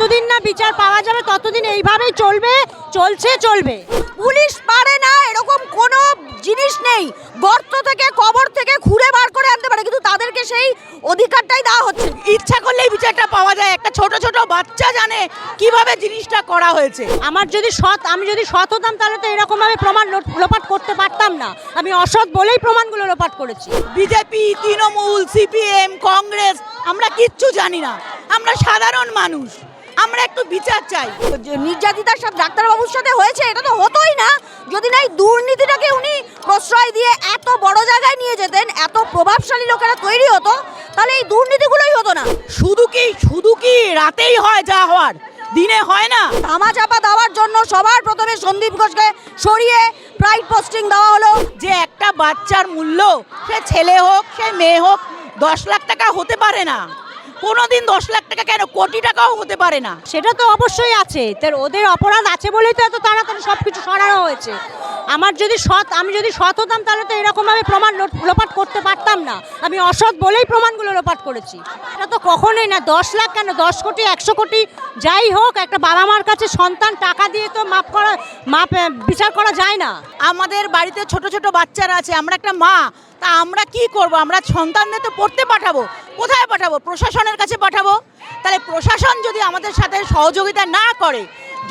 যতদিন না বিচার পাওয়া যাবে ততদিন এইভাবেই চলবে। পুলিশ পারে না এরকম কোনো জিনিস নেই, গর্ত থেকে কবর থেকে খুঁড়ে বার করে আনতে পারে, কিন্তু তাদেরকে সেই অধিকারটাই দেওয়া হচ্ছে। ইচ্ছা করলেই বিচারটা পাওয়া যায়। একটা ছোট ছোট বাচ্চা জানে কিভাবে জিনিসটা করা হয়েছে। আমি যদি সৎ হতাম তাহলে তো এরকমভাবে প্রমাণ লোপাট করতে পারতাম না। আমি অসৎ বলেই প্রমাণগুলো লোপাট করেছি। বিজেপি, তৃণমূল, সিপিএম, কংগ্রেস, আমরা কিচ্ছু জানি না। আমরা সাধারণ মানুষ, আমরা একটু বিচার চাই। নির্যাতিতার সাথে ডাক্তারবাবুর সাথে হয়েছে, এটা তো হতোই না যদি না এই দুর্নীতিটাকে উনি প্রশ্রয় দিয়ে এত বড় জায়গায় নিয়ে যেতেন, এত প্রভাবশালী লোকেরা তৈরি হতো, তাহলে এই দুর্নীতিগুলোই হতো না। শুধু কি রাতেই হয় যা হওয়ার, দিনে হয় না? ধামাচাপা দেওয়ার জন্য সবার প্রথমে সন্দীপ ঘোষকে সরিয়ে প্রাইড পোস্টিং দেওয়া হলো। যে একটা বাচ্চার মূল্য, সে ছেলে হোক সে মেয়ে হোক, 10 লাখ টাকা হতে পারে না কোনোদিন। 10 লাখ টাকা কেন, কোটি টাকাও হতে পারে না। সেটা তো অবশ্যই আছে, ওদের অপরাধ আছে বলেই তো এত তাড়াতাড়ি সবকিছু সরানো হয়েছে। আমি যদি সৎ হতাম তাহলে তো এরকমভাবে প্রমাণ লোপাট করতে পারতাম না। আমি অসৎ বলেই প্রমাণগুলো লোপাট করেছি। এটা তো কখনোই না। 10 লাখ কেন, 10 কোটি 100 কোটি যাই হোক, একটা বাবা মার কাছে সন্তান টাকা দিয়ে তো বিচার করা যায় না। আমাদের বাড়িতে ছোট ছোট বাচ্চারা আছে, আমরা একটা মা, তা আমরা কি করব? আমরা সন্তানদের তো পড়তে পাঠাবো, কোথায় পাঠাবো? প্রশাসনের কাছে পাঠাবো। তাহলে প্রশাসন যদি আমাদের সাথে সহযোগিতা না করে,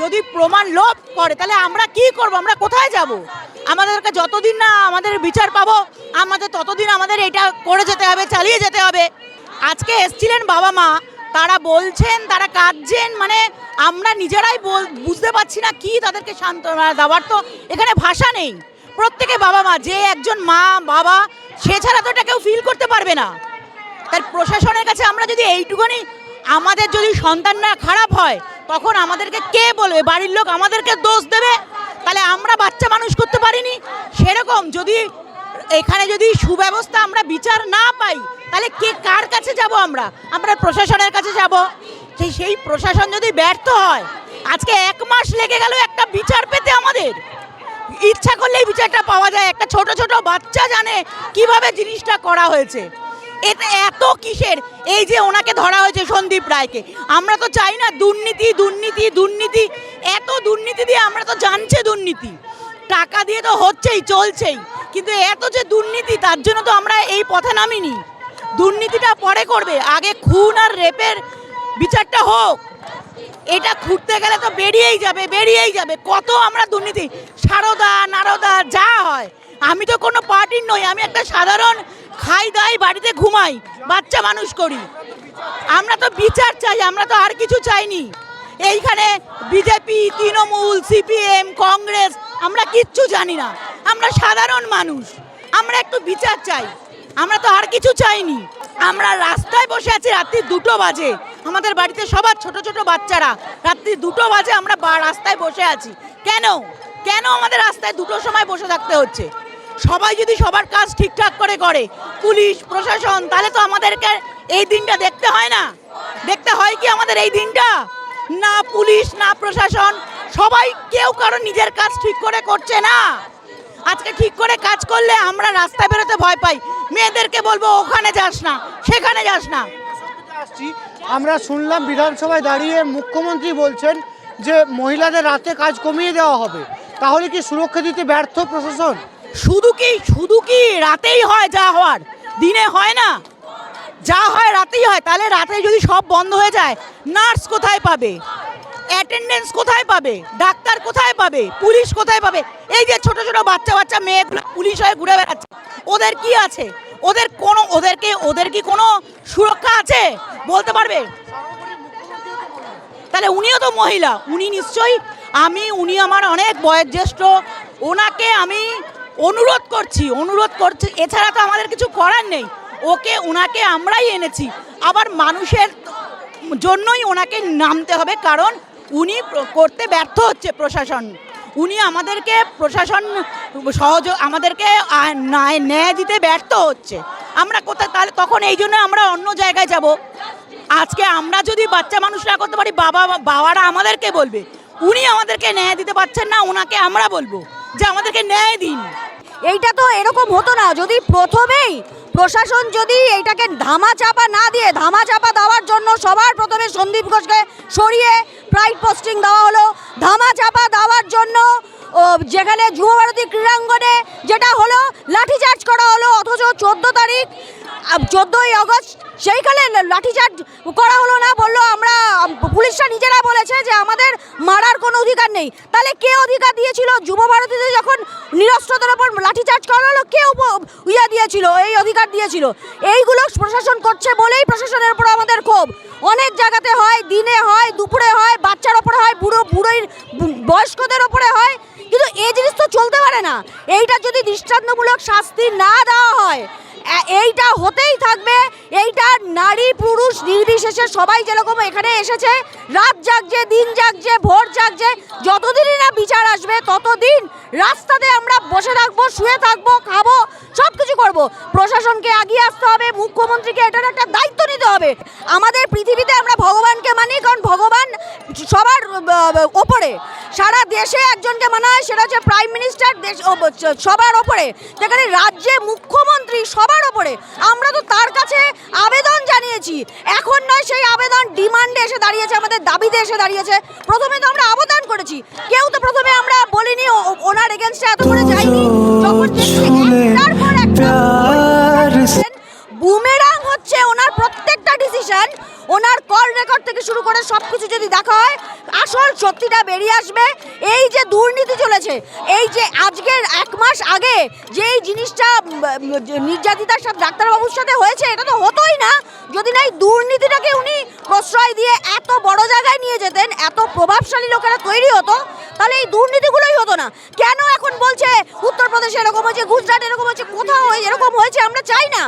যদি প্রমাণ লোপ করে, তাহলে আমরা কি করব? আমরা কোথায় যাব? আমাদেরকে যতদিন না আমাদের বিচার পাবো, আমাদের ততদিন আমাদের এটা করে যেতে হবে, চালিয়ে যেতে হবে। আজকে এসছিলেন বাবা মা, তারা বলছেন, তারা কাঁদছেন, মানে আমরা নিজেরাই বুঝতে পারছি না কি তাদেরকে সান্ত্বনা দেওয়ার, তো এখানে ভাষা নেই। প্রত্যেকে বাবা মা, যে একজন মা বাবা, সে ছাড়া তো এটা কেউ ফিল করতে পারবে না। তাই প্রশাসনের কাছে আমরা যদি এইটুকুনি, আমাদের যদি সন্তানরা খারাপ হয় তখন আমাদেরকে কে বলবে? বাড়ির লোক আমাদেরকে দোষ দেবে, তাহলে আমরা বাচ্চা মানুষ করতে পারিনি। সেরকম যদি এখানে যদি সুব্যবস্থা, আমরা বিচার না পাই, তাহলে কার কাছে যাব? আমরা প্রশাসনের কাছে যাব। সেই প্রশাসন যদি ব্যর্থ হয়, আজকে 1 মাস লেগে গেল একটা বিচার পেতে আমাদের। ইচ্ছা করলেই বিচারটা পাওয়া যায়। একটা ছোট ছোট বাচ্চা জানে কিভাবে জিনিসটা করা হয়েছে। এটা এত কিসের? এই যে ওনাকে ধরা হয়েছে, সন্দীপ রায়কে, আমরা তো চাই না দুর্নীতি দুর্নীতি দুর্নীতি। এত দুর্নীতি দিয়ে আমরা তো জানছে দুর্নীতি, টাকা দিয়ে তো হচ্ছেই, চলছেই, কিন্তু এত যে দুর্নীতি, তার জন্য তো আমরা এই পথে নামিনি। দুর্নীতিটা পরে করবে, আগে খুন আর রেপের বিচারটা হোক। এটা খুঁড়তে গেলে তো বেরিয়েই যাবে কত আমরা দুর্নীতি, সারদা নারদা যা হয়। আমি তো কোনো পার্টির নই, আমি একটা সাধারণ খাই দাই, বাড়িতে ঘুমাই, বাচ্চা মানুষ করি। আমরা তো বিচার চাই, আমরা তো আর কিছু চাইনি। এইখানে বিজেপি, তৃণমূল, সিপিএম, কংগ্রেস, আমরা কিচ্ছু জানি না। আমরা সাধারণ মানুষ, আমরা একটু বিচার চাই। আমরা তো আর কিছু চাইনি। আমরা রাস্তায় বসে আছি, রাত্রি 2টো বাজে। আমাদের বাড়িতে সবার ছোট ছোট বাচ্চারা, রাত্রি 2টো বাজে আমরা রাস্তায় বসে আছি। কেন আমাদের রাস্তায় 2টোর সময় বসে থাকতে হচ্ছে? সবাই যদি সবার কাজ ঠিকঠাক করে, পুলিশ প্রশাসন, তাহলে তো আমাদেরকে এই দিনটা দেখতে হয় না। দেখতে হয় কি আমাদের এই দিনটা? না পুলিশ না প্রশাসন, সবাই কেউ কারো নিজের কাজ ঠিক করে করছে না। আজকে ঠিক করে কাজ করলে আমরা রাস্তায় বেরোতে ভয় পাই। মেয়েদেরকে বলবো ওখানে যাস না, সেখানে যাস না। আমরা শুনলাম বিধানসভায় দাঁড়িয়ে মুখ্যমন্ত্রী বলছেন যে মহিলাদের রাতে কাজ কমিয়ে দেওয়া হবে, তাহলে কি সুরক্ষা দিতে ব্যর্থ প্রশাসন? শুধু কি রাতেই হয় যা হওয়ার, দিনে হয় না? যা হয় রাতেই হয়। তাহলে রাতে যদি সব বন্ধ হয়ে যায়, নার্স কোথায় পাবে? অ্যাটেন্ডেন্স কোথায় পাবে? ডাক্তার কোথায় পাবে? পুলিশ কোথায় পাবে? এই যে ছোট ছোট বাচ্চা মেয়েগুলো পুলিশ হয়ে ঘুরে বেড়াচ্ছে, ওদের কি আছে? ওদের কি কোনো সুরক্ষা আছে? বলতে পারবে? তাহলে উনিও তো মহিলা, উনি নিশ্চয়ই, উনি আমার অনেক বয়োজ্যেষ্ঠ, ওনাকে আমি অনুরোধ করছি। এছাড়া তো আমাদের কিছু করার নেই। ওনাকে আমরাই এনেছি, আবার মানুষের জন্যই ওনাকে নামতে হবে, কারণ উনি করতে ব্যর্থ হচ্ছে প্রশাসন। উনি আমাদেরকে আমাদেরকে ন্যায় দিতে ব্যর্থ হচ্ছে। আমরা কোথায়? তাহলে তখন এই জন্য আমরা অন্য জায়গায় যাব। আজকে আমরা যদি বাচ্চা মানুষ না করতে পারি, বাবারা আমাদেরকে বলবে। উনি আমাদেরকে ন্যায় দিতে পারছেন না, ওনাকে আমরা বলবো যে আমাদেরকে ন্যায় দিন। এইটা তো এরকম হতো না যদি প্রথমেই প্রশাসন যদি এইটাকে ধামাচাপা না দিয়ে, ধামাচাপা দেওয়ার জন্য সবার প্রথমে সন্দীপ ঘোষকে সরিয়ে প্রাইড পোস্টিং দেওয়া হলো। ধামাচাপা দেওয়ার জন্য যেখানে যুবভারতী ক্রীড়াঙ্গনে যেটা হলো লাঠিচার্জ করা হলো, অথচ 14ই আগস্ট সেইখানে লাঠিচার্জ করা হলো না, বললো আমরা পুলিশরা নিজেরা বলেছে যে আমাদের মারার কোনো অধিকার নেই। তাহলে কে অধিকার দিয়েছিল? যুবভারতীতে যখন নিরস্ত্রতার ওপর লাঠিচার্জ করা হলো, কে দিয়েছিল, এই অধিকার দিয়েছিল? এইগুলো প্রশাসন করছে বলেই প্রশাসনের উপর আমাদের ক্ষোভ। অনেক জায়গাতে হয়, দিনে হয়, দুপুরে হয়, বাচ্চার ওপরে হয়, বুড়োই বয়স্কদের ওপরে হয়, কিন্তু এই জিনিস তো চলতে পারে না। এইটা যদি দৃষ্টান্তমূলক শাস্তি না দেওয়া হয়, এইটা হতেই থাকবে। এইটা নারী পুরুষ নির্বিশেষে সবাই যেরকম এখানে এসেছে, রাত জাগছে, দিন জাগছে, ভোর জাগছে, যতদিনই না বিচার আসবে ততদিন রাস্তাতে আমরা বসে থাকবো, শুয়ে থাকবো, খাবো, সব কিছু করবো। প্রশাসনকে এগিয়ে আসতে হবে, মুখ্যমন্ত্রীকে এটার একটা দায়িত্ব নিতে হবে। আমাদের পৃথিবীতে আমরা ভগবানকে মানি, কারণ ভগবান সবার ওপরে। সারা দেশে একজনকে মানা হয়, সেটা হচ্ছে প্রাইম মিনিস্টার, দেশ সবার ওপরে। যেখানে রাজ্যে মুখ্যমন্ত্রী সবার ওপরে। আমরা তো তার কাছে আবেদন জানিয়েছি, এখন নয়, সেই আবেদন ডিমান্ডে এসে দাঁড়িয়েছে, আমাদের দাবিতে এসে দাঁড়িয়েছে। প্রথমে তো আমরা আবেদন করেছি, কেউ তো প্রথমে আমরা বলিনি ওনার এগেনস্টে এত করে যাইনি। যখন দেখছি একটার পর একটা বুমেরাং হচ্ছে ওনার প্রত্যেকটা ডিসিশন, ওনার কল রেকর্ড থেকে শুরু করে সব কিছু যদি দেখা হয়, আসল সত্যিটা বেরিয়ে আসবে। এই যে দুর্নীতি চলেছে, এই যে আজকের 1 মাস আগে যে এই জিনিসটা নির্যাতিতার সাথে ডাক্তারবাবুর সাথে হয়েছে, এটা তো হতোই না যদি না এই দুর্নীতিটাকে উনি প্রশ্রয় দিয়ে এত বড় জায়গায় নিয়ে যেতেন, এত প্রভাবশালী লোকেরা তৈরি হতো, তাহলে এই দুর্নীতিগুলোই হতো না। কেন এখন বলছে উত্তরপ্রদেশে এরকম হয়েছে, গুজরাট এরকম হয়েছে, কোথাও এরকম হয়েছে আমরা চাই না।